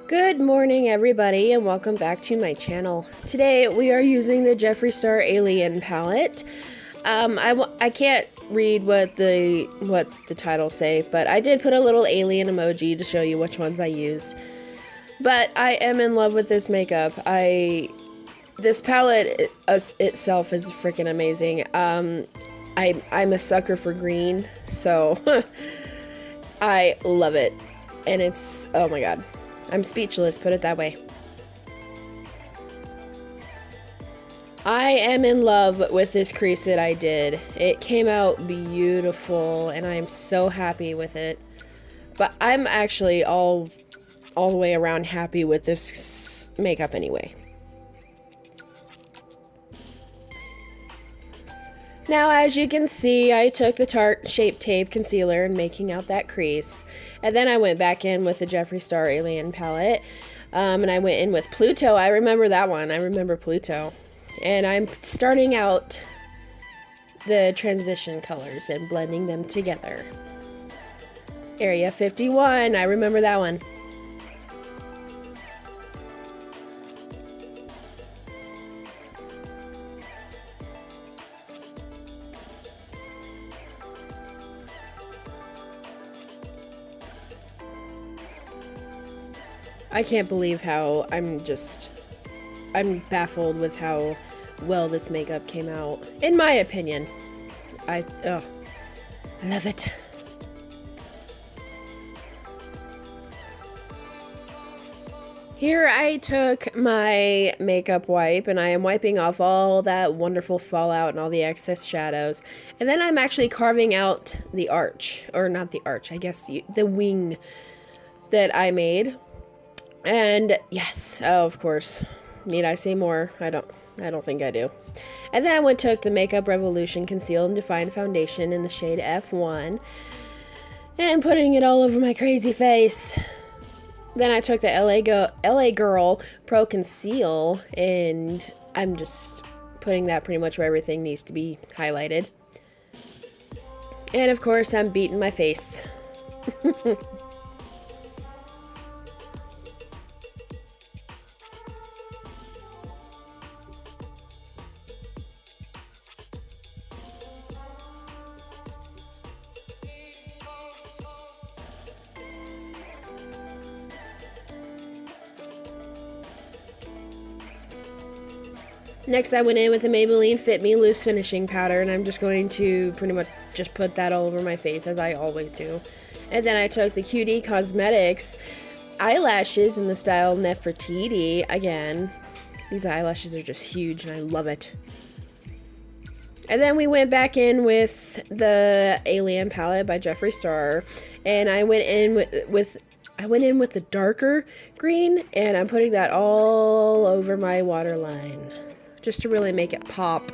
Good morning everybody and welcome back to my channel. Today we are using the Jeffree Star Alien palette. I can't read what the titles say, but I did put a little alien emoji to show you which ones I used. But I am in love with this makeup. This palette itself is freaking amazing. I'm a sucker for green, so I love it. And it's, oh my god. I'm speechless, put it that way. I am in love with this crease that I did. It came out beautiful and I am so happy with it. But I'm actually all the way around happy with this makeup anyway. Now, as you can see, I took the Tarte Shape Tape Concealer and making out that crease. And then I went back in with the Jeffree Star Alien palette. And I went in with Pluto. I remember that one. I remember Pluto. And I'm starting out the transition colors and blending them together. Area 51. I remember that one. I can't believe how I'm baffled with how well this makeup came out. In my opinion. I love it. Here I took my makeup wipe and I am wiping off all that wonderful fallout and all the excess shadows. And then I'm actually carving out the arch, or not the arch, I guess the wing that I made. And yes, oh, of course. Need I say more? I don't think I do. And then I took the MakeupRevolution Conceal and Define Foundation in the shade F1 and putting it all over my crazy face. Then I took the LA Girl Pro Conceal and I'm just putting that pretty much where everything needs to be highlighted. And of course, I'm beating my face. Next, I went in with the Maybelline Fit Me Loose Finishing Powder, and I'm just going to pretty much just put that all over my face, as I always do. And then I took the QDCosmetics eyelashes in the style Nefertiti. Again, these eyelashes are just huge, and I love it. And then we went back in with the Alien palette by Jeffree Star, and I went in with the darker green, and I'm putting that all over my waterline, just to really make it pop.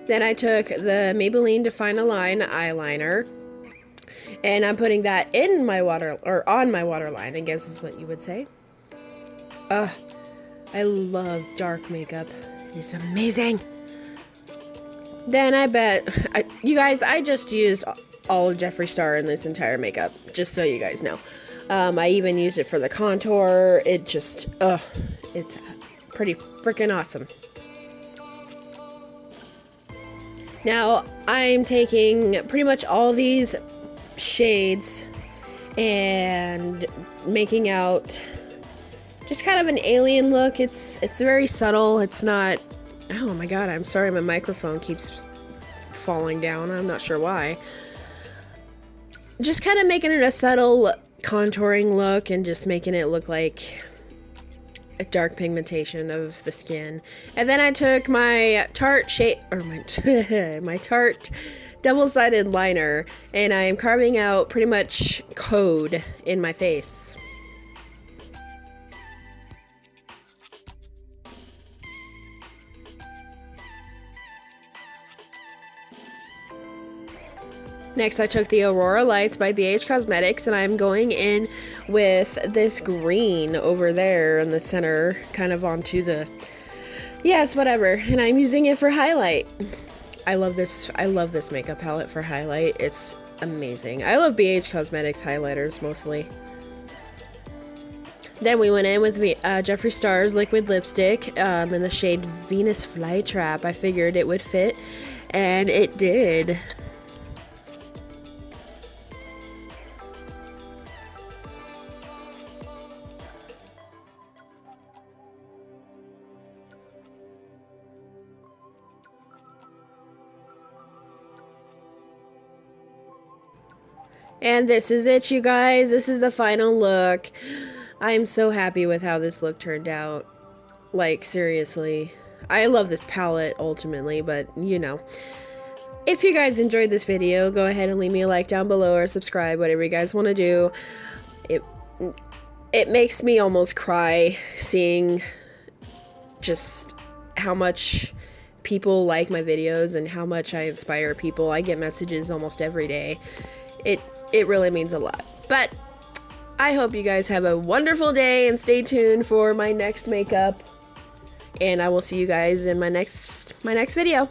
Then I took the Maybelline Define a Line eyeliner, and I'm putting that in my on my waterline, I guess is what you would say. I love dark makeup. It's amazing. Then you guys, I just used all of Jeffree Star in this entire makeup, just so you guys know. I even used it for the contour. It just, it's pretty freaking awesome. Now I'm taking pretty much all these shades and making out just kind of an alien look. It's very subtle. It's not, oh my god, I'm sorry, my microphone keeps falling down. I'm not sure why. Just kind of making it a subtle contouring look and just making it look like a dark pigmentation of the skin. And then I took my Tarte my Tarte double-sided liner, and I am carving out pretty much code in my face. Next, I took the Aurora Lights by BHCosmetics, and I'm going in with this green over there in the center, kind of onto the, yes, whatever, and I'm using it for highlight. I love this makeup palette for highlight. It's amazing. I love BHCosmetics highlighters mostly. Then we went in with Jeffree Star's liquid lipstick in the shade Venus Flytrap. I figured it would fit, and it did. And this is it, you guys. This is the final look. I'm so happy with how this look turned out. Like, seriously. I love this palette, ultimately, but, you know. If you guys enjoyed this video, go ahead and leave me a like down below or subscribe, whatever you guys want to do. It makes me almost cry seeing just how much people like my videos and how much I inspire people. I get messages almost every day. It really means a lot. But I hope you guys have a wonderful day and stay tuned for my next makeup. And I will see you guys in my next video.